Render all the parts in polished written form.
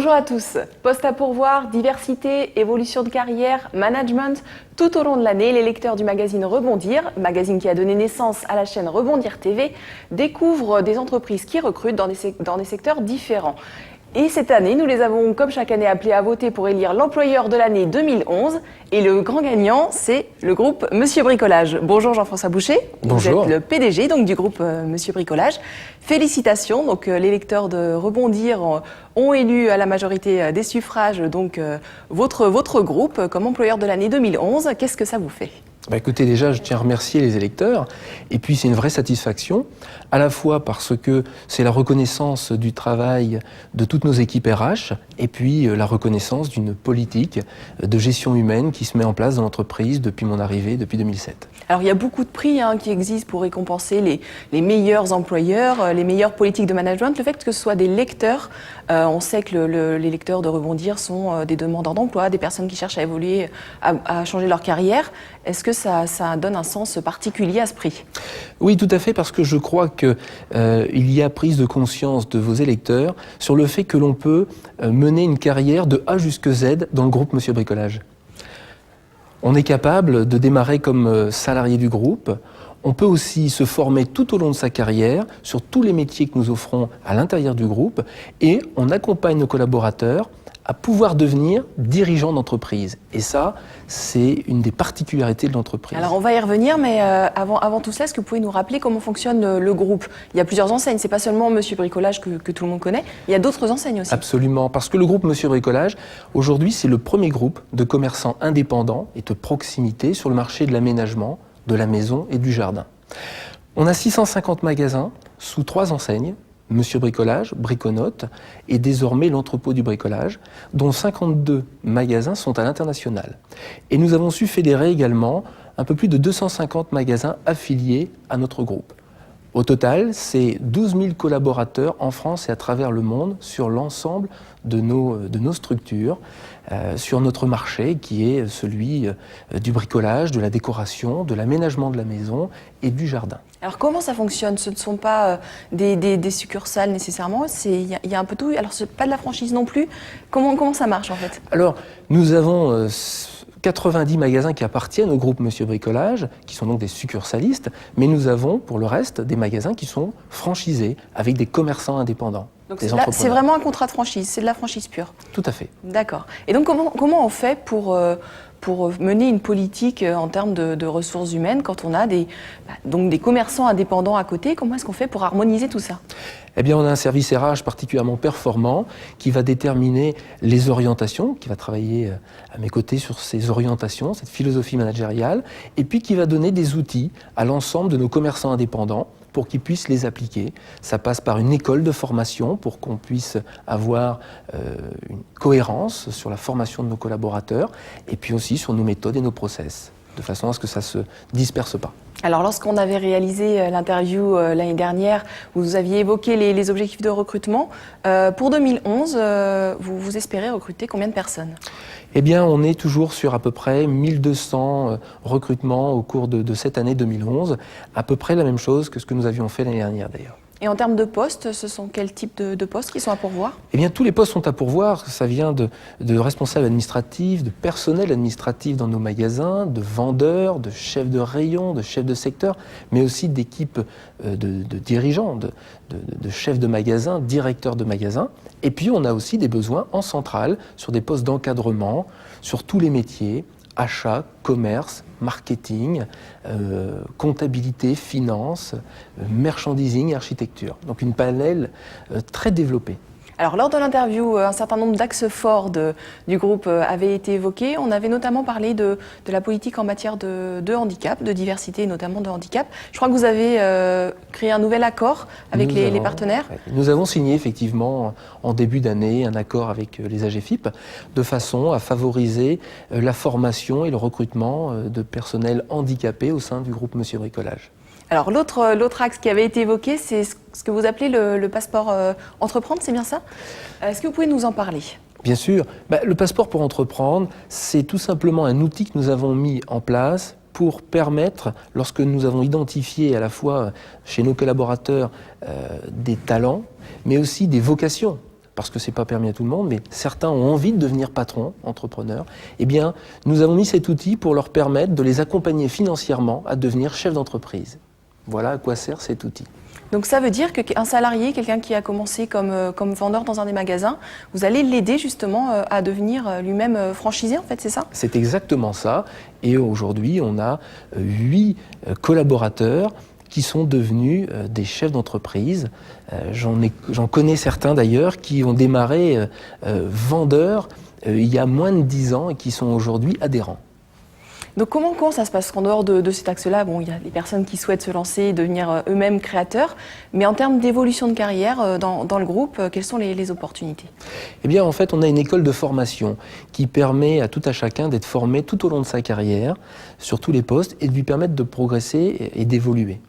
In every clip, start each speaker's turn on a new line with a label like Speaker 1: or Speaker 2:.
Speaker 1: Bonjour à tous. Poste à pourvoir, diversité, évolution de carrière, management. Tout au long de l'année, les lecteurs du magazine Rebondir, magazine qui a donné naissance à la chaîne Rebondir TV, découvrent des entreprises qui recrutent dans des secteurs différents. Et cette année, nous les avons, comme chaque année, appelés à voter pour élire l'employeur de l'année 2011. Et le grand gagnant, c'est le groupe Monsieur Bricolage. Bonjour Jean-François Boucher.
Speaker 2: Bonjour.
Speaker 1: Vous êtes le PDG donc, du groupe Monsieur Bricolage. Félicitations. Donc, les lecteurs de Rebondir ont élu à la majorité des suffrages donc, votre groupe comme employeur de l'année 2011. Qu'est-ce que ça vous fait ?
Speaker 2: Écoutez, déjà, je tiens à remercier les électeurs. Et puis, c'est une vraie satisfaction, à la fois parce que c'est la reconnaissance du travail de toutes nos équipes RH, et puis la reconnaissance d'une politique de gestion humaine qui se met en place dans l'entreprise depuis mon arrivée, depuis 2007.
Speaker 1: Alors, il y a beaucoup de prix qui existent pour récompenser les meilleurs employeurs, les meilleures politiques de management. Le fait que ce soit des lecteurs, on sait que les lecteurs de Rebondir sont des demandeurs d'emploi, des personnes qui cherchent à évoluer, à changer leur carrière. Est-ce que ça donne un sens particulier à ce prix ?
Speaker 2: Oui, tout à fait, parce que je crois qu'il y a prise de conscience de vos électeurs sur le fait que l'on peut mener une carrière de A jusqu'à Z dans le groupe Monsieur Bricolage. On est capable de démarrer comme salarié du groupe. On peut aussi se former tout au long de sa carrière sur tous les métiers que nous offrons à l'intérieur du groupe et on accompagne nos collaborateurs à pouvoir devenir dirigeants d'entreprise. Et ça, c'est une des particularités de l'entreprise.
Speaker 1: Alors on va y revenir, mais avant tout ça, est-ce que vous pouvez nous rappeler comment fonctionne le groupe ? Il y a plusieurs enseignes, c'est pas seulement Monsieur Bricolage que tout le monde connaît, il y a d'autres enseignes aussi.
Speaker 2: Absolument, parce que le groupe Monsieur Bricolage, aujourd'hui, c'est le premier groupe de commerçants indépendants et de proximité sur le marché de l'aménagement, de la maison et du jardin. On a 650 magasins sous 3 enseignes, Monsieur Bricolage, Briconote et désormais l'entrepôt du bricolage, dont 52 magasins sont à l'international. Et nous avons su fédérer également un peu plus de 250 magasins affiliés à notre groupe. Au total, c'est 12 000 collaborateurs en France et à travers le monde sur l'ensemble de nos structures, sur notre marché qui est celui du bricolage, de la décoration, de l'aménagement de la maison et du jardin.
Speaker 1: Alors comment ça fonctionne ? Ce ne sont pas des succursales nécessairement, il y a un peu tout. Alors c'est pas de la franchise non plus. Comment ça marche en fait ?
Speaker 2: Alors nous avons 90 magasins qui appartiennent au groupe Monsieur Bricolage, qui sont donc des succursalistes, mais nous avons pour le reste des magasins qui sont franchisés avec des commerçants indépendants.
Speaker 1: Donc c'est vraiment un contrat de franchise, c'est de la franchise pure.
Speaker 2: Tout à fait.
Speaker 1: D'accord. Et donc comment on fait pour mener une politique en termes de ressources humaines quand on a des commerçants indépendants à côté ? Comment est-ce qu'on fait pour harmoniser tout ça ?
Speaker 2: Eh bien, on a un service RH particulièrement performant qui va déterminer les orientations, qui va travailler à mes côtés sur ces orientations, cette philosophie managériale, et puis qui va donner des outils à l'ensemble de nos commerçants indépendants pour qu'ils puissent les appliquer. Ça passe par une école de formation pour qu'on puisse avoir une cohérence sur la formation de nos collaborateurs et puis aussi sur nos méthodes et nos process, de façon à ce que ça ne se disperse pas.
Speaker 1: Alors lorsqu'on avait réalisé l'interview l'année dernière, vous aviez évoqué les objectifs de recrutement. Pour 2011, vous espérez recruter combien de personnes ?
Speaker 2: Eh bien, on est toujours sur à peu près 1200 recrutements au cours de cette année 2011, à peu près la même chose que ce que nous avions fait l'année dernière d'ailleurs.
Speaker 1: Et en termes de postes, ce sont quels types de postes qui sont à pourvoir ?
Speaker 2: Eh bien, tous les postes sont à pourvoir. Ça vient de responsables administratifs, de personnel administratif dans nos magasins, de vendeurs, de chefs de rayon, de chefs de secteur, mais aussi d'équipes de dirigeants, de chefs de magasins, directeurs de magasins. Et puis, on a aussi des besoins en centrale sur des postes d'encadrement, sur tous les métiers, achat, commerce, marketing, comptabilité, finance, merchandising et architecture. Donc une panel très développée.
Speaker 1: Alors lors de l'interview, un certain nombre d'axes forts du groupe avaient été évoqués. On avait notamment parlé de la politique en matière de handicap, de diversité et notamment de handicap. Je crois que vous avez créé un nouvel accord avec les partenaires.
Speaker 2: Nous avons signé effectivement en début d'année un accord avec les AGFIP de façon à favoriser la formation et le recrutement de personnel handicapé au sein du groupe Monsieur Bricolage.
Speaker 1: Alors l'autre axe qui avait été évoqué, c'est ce que vous appelez le passeport entreprendre, c'est bien ça ? Est-ce que vous pouvez nous en parler ?
Speaker 2: Bien sûr. Le passeport pour entreprendre, c'est tout simplement un outil que nous avons mis en place pour permettre, lorsque nous avons identifié à la fois chez nos collaborateurs des talents, mais aussi des vocations parce que ce n'est pas permis à tout le monde, mais certains ont envie de devenir patrons, entrepreneurs, eh bien, nous avons mis cet outil pour leur permettre de les accompagner financièrement à devenir chefs d'entreprise. Voilà à quoi sert cet outil.
Speaker 1: Donc ça veut dire qu'un salarié, quelqu'un qui a commencé comme vendeur dans un des magasins, vous allez l'aider justement à devenir lui-même franchisé, en fait, c'est ça? C'est
Speaker 2: exactement ça. Et aujourd'hui, on a 8 collaborateurs qui sont devenus des chefs d'entreprise. J'en connais certains d'ailleurs qui ont démarré vendeurs il y a moins de 10 ans et qui sont aujourd'hui adhérents.
Speaker 1: Donc comment ça se passe? En dehors de cet axe-là, bon, il y a les personnes qui souhaitent se lancer et devenir eux-mêmes créateurs, mais en termes d'évolution de carrière dans le groupe, quelles sont les opportunités?
Speaker 2: Eh bien, en fait, on a une école de formation qui permet à tout à chacun d'être formé tout au long de sa carrière, sur tous les postes, et de lui permettre de progresser et d'évoluer.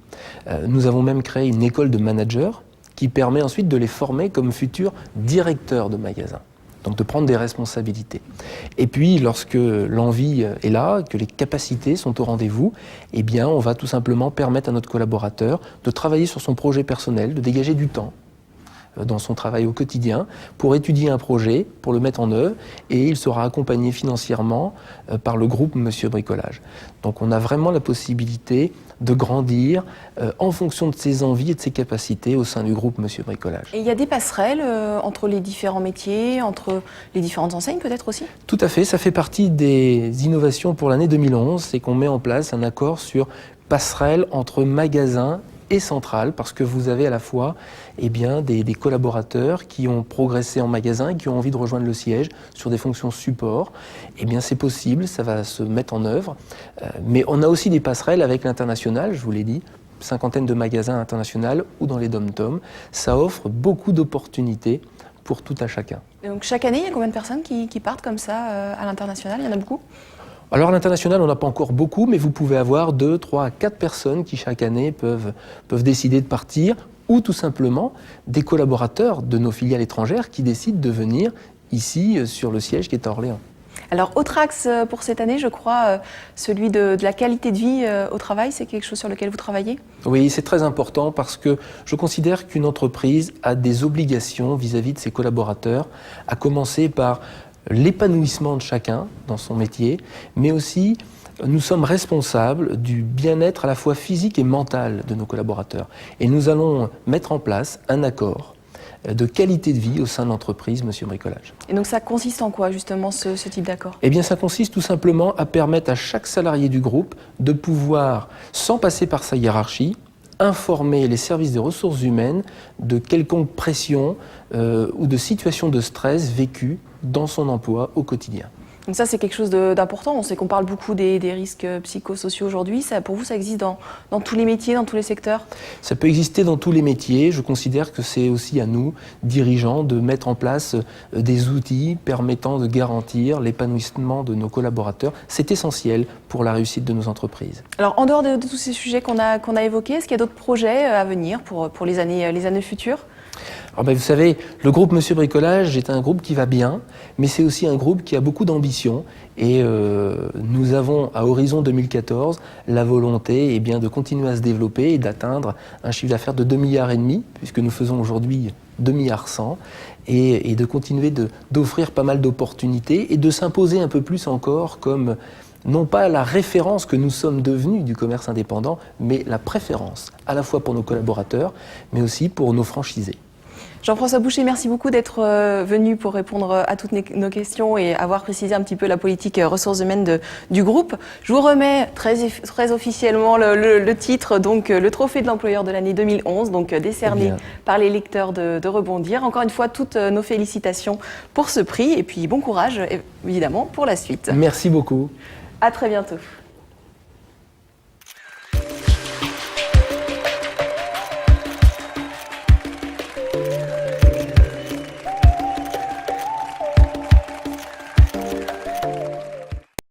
Speaker 2: Nous avons même créé une école de managers qui permet ensuite de les former comme futurs directeurs de magasins. Donc de prendre des responsabilités. Et puis, lorsque l'envie est là, que les capacités sont au rendez-vous, eh bien, on va tout simplement permettre à notre collaborateur de travailler sur son projet personnel, de dégager du temps dans son travail au quotidien pour étudier un projet, pour le mettre en œuvre, et il sera accompagné financièrement par le groupe Monsieur Bricolage. Donc on a vraiment la possibilité de grandir en fonction de ses envies et de ses capacités au sein du groupe Monsieur Bricolage.
Speaker 1: Et il y a des passerelles entre les différents métiers, entre les différentes enseignes peut-être aussi? Tout
Speaker 2: à fait, ça fait partie des innovations pour l'année 2011, c'est qu'on met en place un accord sur passerelle entre magasins et centrale, parce que vous avez à la fois des collaborateurs qui ont progressé en magasin et qui ont envie de rejoindre le siège sur des fonctions support. Eh bien, c'est possible, ça va se mettre en œuvre. Mais on a aussi des passerelles avec l'international, je vous l'ai dit, 50aine de magasins internationaux ou dans les dom-toms. Ça offre beaucoup d'opportunités pour tout à chacun.
Speaker 1: Et donc chaque année, il y a combien de personnes qui partent comme ça à l'international? Il y en a beaucoup?
Speaker 2: Alors à l'international, on n'a pas encore beaucoup, mais vous pouvez avoir 2, 3, 4 personnes qui chaque année peuvent décider de partir, ou tout simplement des collaborateurs de nos filiales étrangères qui décident de venir ici sur le siège qui est à Orléans.
Speaker 1: Alors autre axe pour cette année, je crois, celui de la qualité de vie au travail, c'est quelque chose sur lequel vous travaillez?
Speaker 2: Oui, c'est très important parce que je considère qu'une entreprise a des obligations vis-à-vis de ses collaborateurs, à commencer par l'épanouissement de chacun dans son métier, mais aussi nous sommes responsables du bien-être à la fois physique et mental de nos collaborateurs. Et nous allons mettre en place un accord de qualité de vie au sein de l'entreprise Monsieur Bricolage.
Speaker 1: Et donc ça consiste en quoi justement ce type d'accord?
Speaker 2: Eh bien ça consiste tout simplement à permettre à chaque salarié du groupe de pouvoir, sans passer par sa hiérarchie, informer les services des ressources humaines de quelconque pression ou de situation de stress vécue dans son emploi au quotidien.
Speaker 1: Donc ça, c'est quelque chose d'important. On sait qu'on parle beaucoup des risques psychosociaux aujourd'hui. Pour vous, ça existe dans tous les métiers, dans tous les secteurs?
Speaker 2: Ça peut exister dans tous les métiers. Je considère que c'est aussi à nous, dirigeants, de mettre en place des outils permettant de garantir l'épanouissement de nos collaborateurs. C'est essentiel pour la réussite de nos entreprises.
Speaker 1: Alors, en dehors de tous ces sujets qu'on a évoqués, est-ce qu'il y a d'autres projets à venir pour les années futures?
Speaker 2: Alors vous savez, le groupe Monsieur Bricolage est un groupe qui va bien, mais c'est aussi un groupe qui a beaucoup d'ambition. Et nous avons, à horizon 2014, la volonté de continuer à se développer et d'atteindre un chiffre d'affaires de 2,5 milliards, puisque nous faisons aujourd'hui 2,1 milliards, et de continuer d'offrir pas mal d'opportunités et de s'imposer un peu plus encore comme, non pas la référence que nous sommes devenus du commerce indépendant, mais la préférence, à la fois pour nos collaborateurs, mais aussi pour nos franchisés.
Speaker 1: Jean-François Boucher, merci beaucoup d'être venu pour répondre à toutes nos questions et avoir précisé un petit peu la politique ressources humaines du groupe. Je vous remets très officiellement le titre, donc le trophée de l'employeur de l'année 2011, donc décerné par les lecteurs de Rebondir. Encore une fois, toutes nos félicitations pour ce prix et puis bon courage évidemment pour la suite.
Speaker 2: Merci beaucoup.
Speaker 1: À très bientôt.